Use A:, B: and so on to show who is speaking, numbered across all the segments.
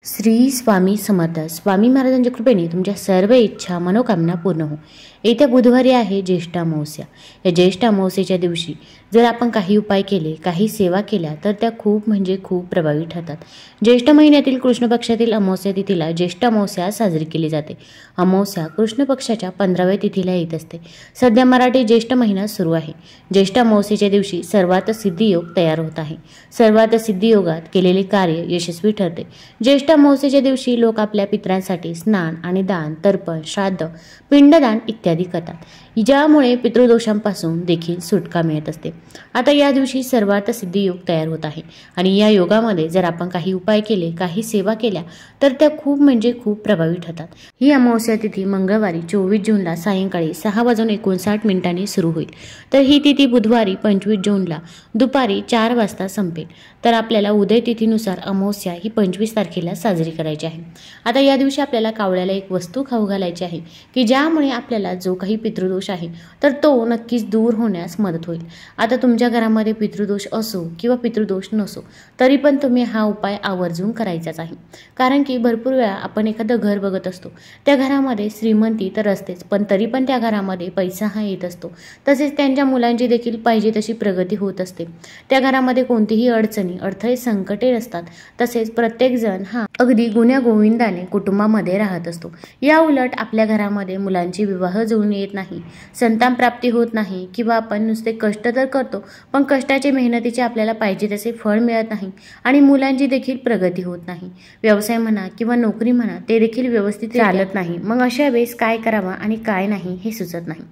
A: श्री स्वामी समर्थ. स्वामी महाराजांच्या कृपेने तुमच्या सर्व इच्छा मनोकामना पूर्ण हो. येत्या बुधवारी आहे ज्येष्ठ अमावस्या. या ज्येष्ठ अमावस्येच्या दिवशी जर आपण काही उपाय केले, काही सेवा केल्या तर त्या खूप प्रभावी ठरतात. ज्येष्ठ महिन्यातील कृष्ण पक्षातील अमावस्या तिथीला ज्येष्ठ अमावस्या साजरी केली जाते. अमावस्या कृष्ण पक्षाच्या 15व्या तिथीला येत असते. सध्या मराठी ज्येष्ठ महिना सुरू आहे. ज्येष्ठ अमावस्येच्या दिवशी सर्वात सिद्धियोग तयार होत आहे. सर्वात सिद्धियोगात केलेले कार्य यशस्वी ठरते. ज्येष्ठ अमावस्येच्या दिवशी लोक आपल्या पितरांसाठी स्नान आणि दान, तर्पण, श्राद्ध, पिंडदान इत्यादी करतात, ज्यामुळे पितृदोषांपासून देखील सुटका मिळत असते. आता या दिवशी सर्वात सिद्धियोग तयार होत आहे आणि या योगामध्ये जर आपण काही उपाय केले, काही सेवा केल्या तर त्या खूप प्रभावी ठरतात. ही अमावस्या तिथी मंगळवारी 24 जूनला सायंकाळी 6:59 सुरू होईल. तर ही तिथी बुधवारी 25 जूनला दुपारी 4 वाजता संपेल. तर आपल्याला उदय तिथीनुसार अमावस्या ही 25 तारखेला साजरी करायची आहे. आता या दिवशी आपल्याला कावळ्याला एक वस्तू खाऊ घालायची आहे की ज्यामुळे आपल्याला जो काही पितृदोष आहे तर तो नक्कीच दूर होण्यास मदत होईल. आता तुमच्या घरामध्ये पितृदोष असो किंवा पितृदोष नसो तरी पण तुम्ही हा उपाय आवर्जून करायचाच आहे. कारण की भरपूर वेळा आपण एखादं घर बघत असतो, त्या घरामध्ये श्रीमंती तर असतेच, पण तरी पण त्या घरामध्ये पैसा हा येत असतो. तसेच त्यांच्या मुलांची देखील पाहिजे तशी प्रगती होत असते. त्या घरामध्ये कोणतीही अडचणी, अडथळे, संकटे नसतात. तसेच प्रत्येकजण हा अगदी गुण्यागोविंदाने कुटुंबामध्ये राहत असतो. या उलट आपल्या घरामध्ये मुलांची विवाह जुळून येत नाही, संतान प्राप्ती होत नाही किंवा आपण नुसते कष्ट तर करतो पण कष्टाचे, मेहनतीचे आपल्याला पाहिजे तसे फळ मिळत नाही आणि मुलांची देखील प्रगती होत नाही. व्यवसाय म्हणा किंवा नोकरी म्हणा ते देखील व्यवस्थित चालत नाही. मग अशा वेळेस काय करावा आणि काय नाही हे सुचत नाही.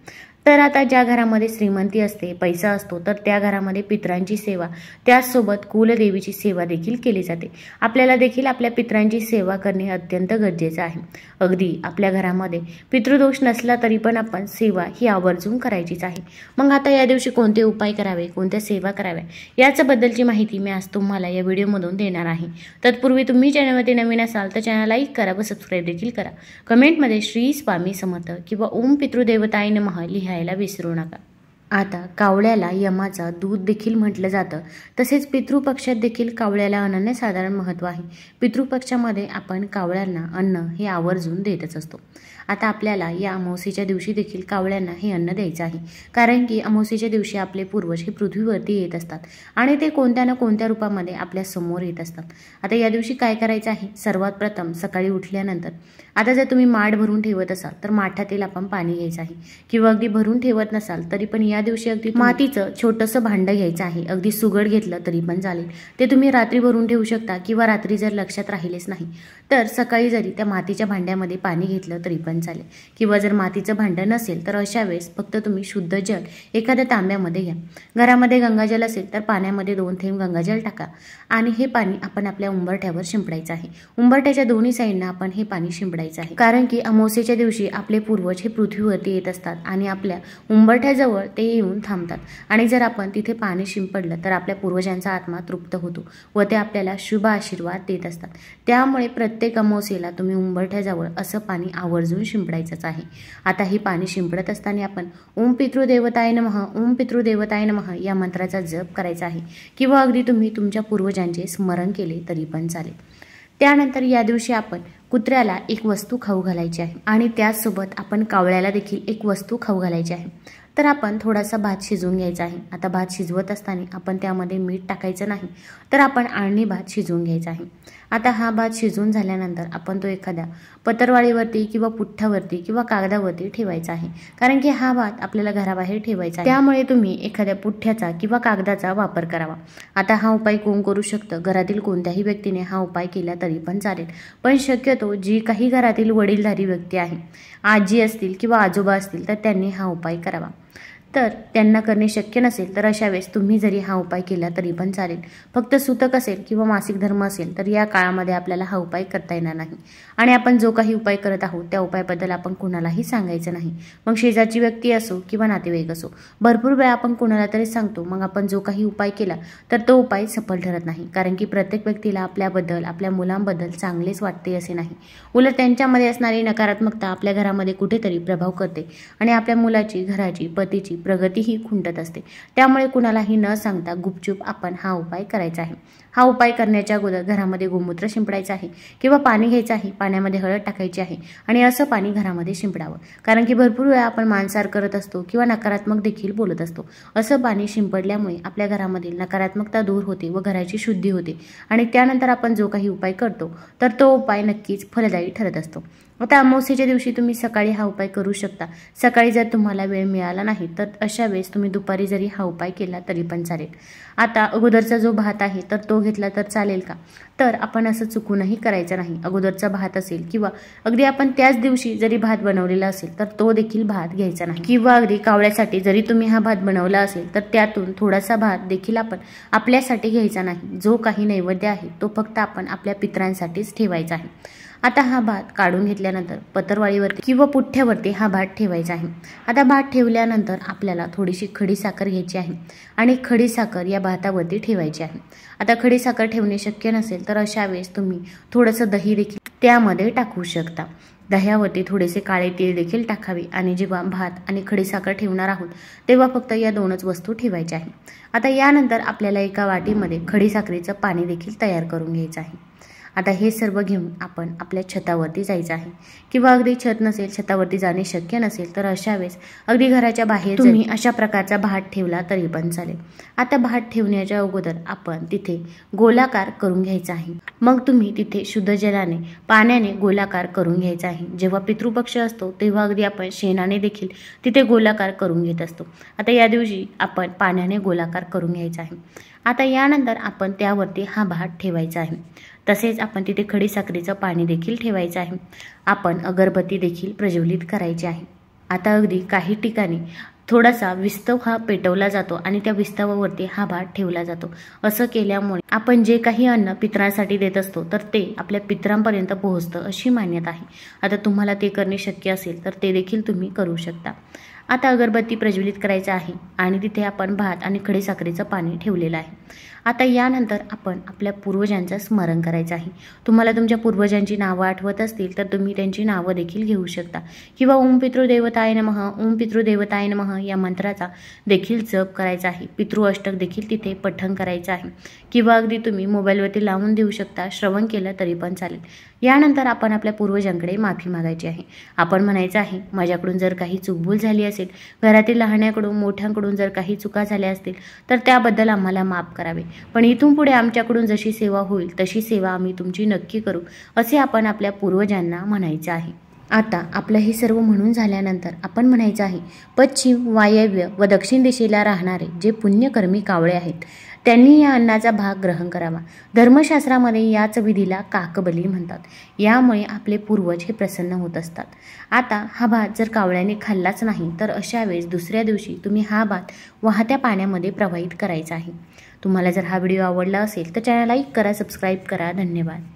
A: तर आता ज्या घरामध्ये श्रीमंती असते, पैसा असतो, तर त्या घरामध्ये पितरांची सेवा, त्याचसोबत कुलदेवीची सेवा देखील केली जाते. आपल्याला देखील आपल्या पितरांची सेवा करणे अत्यंत गरजेचं आहे. अगदी आपल्या घरामध्ये पितृदोष नसला तरी पण आपण सेवा ही आवर्जून करायचीच आहे. मग आता या दिवशी कोणते उपाय करावे, कोणत्या सेवा कराव्या याच्याबद्दलची माहिती मी आज तुम्हाला या व्हिडिओमधून देणार आहे. तत्पूर्वी तुम्ही चॅनलवरती नवीन असाल तर चॅनल लाईक करा व सबस्क्राईब देखील करा. कमेंटमध्ये श्री स्वामी समर्थ किंवा ओम पितृदेवताय नमः लिहायला विसरू नका. आता कावळ्याला यमाचा दूत देखील म्हटलं जातं. तसेच पितृपक्षात देखील कावळ्याला अनन्यसाधारण महत्त्व आहे. पितृपक्षामध्ये आपण कावळ्यांना अन्न हे आवर्जून देतच असतो. आता आपल्याला या अमावस्येच्या दिवशी देखील कावळ्यांना हे अन्न द्यायचं आहे. कारण की अमावस्येच्या दिवशी आपले पूर्वज हे पृथ्वीवरती येत असतात आणि ते कोणत्या ना कोणत्या रूपामध्ये आपल्या समोर येत असतात. आता या दिवशी काय करायचं आहे, सर्वात प्रथम सकाळी उठल्यानंतर आता जर तुम्ही माठ भरून ठेवत असाल तर माठातील आपण पाणी घ्यायचं आहे किंवा अगदी भरून ठेवत नसाल तरी पण या दिवशी अगदी मातीचं छोटंसं भांडं घ्यायचं आहे. अगदी सुगड घेतलं तरी पण चालेल. ते तुम्ही रात्री भरून ठेवू शकता किंवा रात्री जर लक्षात राहिलेच नाही तर सकाळी जरी त्या मातीच्या भांड्यामध्ये पाणी घेतलं तरी पण चालेल. किंवा जर मातीचं भांडं नसेल तर अशा वेळेस फक्त तुम्ही शुद्ध जल एखाद्या तांब्यामध्ये घ्या. घरामध्ये गंगाजल असेल तर पाण्यामध्ये 2 थेंब गंगाजल टाका आणि हे पाणी आपण आपल्या उंबरठ्यावर शिंपडायचं आहे. उंबरठ्याच्या दोन्ही साईडना आपण हे पाणी शिंपडायचं आहे. कारण की अमावस्येच्या दिवशी आपले पूर्वज हे पृथ्वीवरती येत असतात आणि आपल्या उंबरठ्याजवळ ते येऊन थांबतात आणि जर आपण तिथे पाणी शिंपडलं तर आपल्या पूर्वजांचा आत्मा तृप्त होतो व ते आपल्याला शुभ आशीर्वाद देत असतात. त्यामुळे प्रत्येक अमावस्येला तुम्ही उंबरठ्याजवळ असं पाणी आवर्जून शिंपडायचंच आहे. आता ही पाणी शिंपडत असताना आपण ओम पितृदेवताय नमः, ओम पितृदेवताय नमः या मंत्राचा जप करायचा आहे किंवा अगदी तुम्ही तुमच्या पूर्वजांचे स्मरण केले तरी पण चालेल. त्यानंतर या दिवशी आपण कुत्र्याला एक वस्तू खाऊ घालायची आहे आणि त्याचसोबत आपण कावळ्याला देखील एक वस्तू खाऊ घालायची आहे. तर आपण थोडासा भात शिजवून घ्यायचा आहे. आता भात शिजवत असताना आपण त्यामध्ये मीठ टाकायचं नाही, तर आपण आळणी भात शिजवून घ्यायचा आहे. आता हा भात शिजवून झाल्यानंतर आपण तो एखाद्या पत्रवाळीवरती किंवा पुठ्ठावरती किंवा कागदावरती ठेवायचा आहे. कारण की हा भात आपल्याला घराबाहेर ठेवायचा आहे, त्यामुळे तुम्ही एखाद्या पुठ्ठ्याचा किंवा कागदाचा वापर करावा. आता हा उपाय कोण करू शकतं, घरातील कोणत्याही व्यक्तीने हा उपाय केला तरी पण चालेल. पण शक्यतो जी काही घरातील वडीलधारी व्यक्ती आहे, आजी असतील किंवा आजोबा असतील तर त्यांनी हा उपाय करावा. तर त्यांना करणे शक्य नसेल तर अशा वेळेस तुम्ही जरी हा उपाय केला तरी पण चालेल. फक्त सुतक असेल किंवा मासिक धर्म असेल तर या काळामध्ये आपल्याला हा उपाय करता येणार नाही आणि आपण जो काही उपाय करत आहोत त्या उपायाबद्दल आपण कुणालाही सांगायचं नाही. मग शेजारची व्यक्ती असो किंवा नातेवाईक असो, भरपूर वेळा आपण कुणाला तरी सांगतो, मग आपण जो काही उपाय केला तर तो उपाय सफल ठरत नाही. कारण की प्रत्येक व्यक्तीला आपल्याबद्दल, आपल्या मुलांबद्दल चांगलेच वाटते असे नाही. उलट त्यांच्यामध्ये असणारी नकारात्मकता आपल्या घरामध्ये कुठेतरी प्रभाव करते आणि आपल्या मुलाची, घराची, पतीची प्रगती ही खुंटत असते. त्यामुळे कुणालाही न सांगता गुपचूप आपण हा उपाय करायचा आहे. हा उपाय करण्याच्या अगोदर घरामध्ये गोमूत्र शिंपडायचं आहे किंवा पाणी घ्यायचं आहे, पाण्यामध्ये हळद टाकायची आहे आणि असं पाणी घरामध्ये शिंपडावं. कारण की भरपूर वेळा आपण मांसाहार करत असतो किंवा नकारात्मक देखील बोलत असतो. असं पाणी शिंपडल्यामुळे आपल्या घरामधील नकारात्मकता दूर होते व घराची शुद्धी होते आणि त्यानंतर आपण जो काही उपाय करतो तर तो उपाय नक्कीच फलदायी ठरत असतो. आता अमावस्येच्या दिवशी तुम्ही सकाळी हा उपाय करू शकता. सकाळी जर तुम्हाला वेळ मिळाला नाही तर अशा वेळेस तुम्ही दुपारी जरी हा उपाय केला तरी पण चालेल. आता अगोदरचा जो भात आहे तर तो घेतला तर चालेल का? तर आपण असं चुकूनही करायचं नाही. अगोदरचा भात असेल किंवा अगदी आपण त्याच दिवशी जरी भात बनवलेला असेल तर तो देखील भात घ्यायचा नाही. किंवा अगदी कावळ्यासाठी जरी तुम्ही हा भात बनवला असेल तर त्यातून थोडासा भात देखील आपण आपल्यासाठी घ्यायचा नाही. जो काही नैवेद्य आहे तो फक्त आपण आपल्या पितरांसाठीच ठेवायचा आहे. आता हा भात काढून घेतल्यानंतर पत्रवाळीवरती किंवा पुठ्ठ्यावरती हा भात ठेवायचा आहे. आता भात ठेवल्यानंतर आपल्याला थोडीशी खडी साखर घ्यायची आहे आणि खडी साखर या भातावरती ठेवायची आहे. आता खडी साखर ठेवणे शक्य नसेल तर अशा वेळेस तुम्ही थोडंसं दही देखील त्यामध्ये टाकू शकता. दह्यावरती थोडेसे काळे तीळ देखील टाकावे आणि जेव्हा भात आणि खडी साखर ठेवणार आहोत तेव्हा फक्त या दोनच वस्तू ठेवायच्या आहे. आता यानंतर आपल्याला एका वाटीमध्ये खडी साखरेचं पाणी देखील तयार करून घ्यायचं आहे. आता हे सर्व घेऊन आपण आपल्या छतावरती जायचं आहे किंवा अगदी छत नसेल, छतावरती जाणे शक्य नसेल तर अशा वेळेस अगदी घराच्या बाहेर तुम्ही अशा प्रकारचा भात ठेवला तरी पण चालेल. आता भात ठेवण्याच्या अगोदर आपण तिथे गोलाकार करून घ्यायचा आहे. मग तुम्ही तिथे शुद्ध जलाने पाण्याने गोलाकार करून घ्यायचा आहे. जेव्हा पितृपक्ष असतो तेव्हा अगदी आपण शेणाने देखील तिथे गोलाकार करून घेत असतो. आता या दिवशी आपण पाण्याने गोलाकार करून घ्यायचा आहे. आता यानंतर आपण त्यावरती हा भात ठेवायचा आहे. तसेच आपण तिथे खडी साखरेचं पाणी देखील ठेवायचं आहे. आपण अगरबत्ती देखील प्रज्वलित करायची आहे. आता अगदी काही ठिकाणी थोडासा विस्तव हा पेटवला जातो आणि त्या विस्तवावरती हा भात ठेवला जातो. असं केल्यामुळे आपण जे काही अन्न पितरांसाठी देत असतो तर ते आपल्या पितरांपर्यंत पोहोचतं अशी मान्यता आहे. आता तुम्हाला ते करणे शक्य असेल तर ते देखील तुम्ही करू शकता. आता अगरबत्ती प्रज्वलित करायचं आहे आणि तिथे आपण भात आणि खडी साखरेचं पाणी ठेवलेलं आहे. आता यानंतर आपण आपल्या पूर्वजांचं स्मरण करायचं आहे. तुम्हाला तुमच्या पूर्वजांची नावं आठवत असतील तर तुम्ही त्यांची नावं देखील घेऊ शकता किंवा ओम पितृदेवताय नमः, ओम पितृदेवताय नमः या मंत्राचा देखील जप करायचा आहे. पितृअष्टक देखील तिथे पठण करायचं आहे किंवा अगदी तुम्ही मोबाईलवरती लावून देऊ शकता. श्रवण केलं तरी पण चालेल. यानंतर आपण आपल्या पूर्वजांकडे माफी मागायची आहे. आपण म्हणायचं आहे, माझ्याकडून जर काही चूकभूल झाली असेल, घरातील लहान्याकडून मोठ्यांकडून जर काही चुका झाल्या असतील तर त्याबद्दल आम्हाला माफ करावे. पण इथून पुढे आमच्याकडून जशी सेवा होईल तशी सेवा आम्ही तुमची नक्की करू असे आपण आपल्या पूर्वजांना म्हणायचं आहे. आता आपलं हे सर्व म्हणून झाल्यानंतर आपण म्हणायचं आहे, पश्चिम, वायव्य व दक्षिण दिशेला राहणारे जे पुण्यकर्मी कावळे आहेत त्यांनी या अन्नाचा भाग ग्रहण करावा. धर्मशास्त्रामध्ये याच विधीला काकबली म्हणतात. यामुळे आपले पूर्वज हे प्रसन्न होत असतात. आता हा भात जर कावळ्याने खाल्लाच नाही तर अशा वेळेस दुसऱ्या दिवशी तुम्ही हा भात वाहत्या पाण्यामध्ये प्रवाहित करायचा आहे. तुम्हाला जर हा व्हिडिओ आवडला असेल तर चॅनल लाईक करा, सबस्क्राईब करा. धन्यवाद.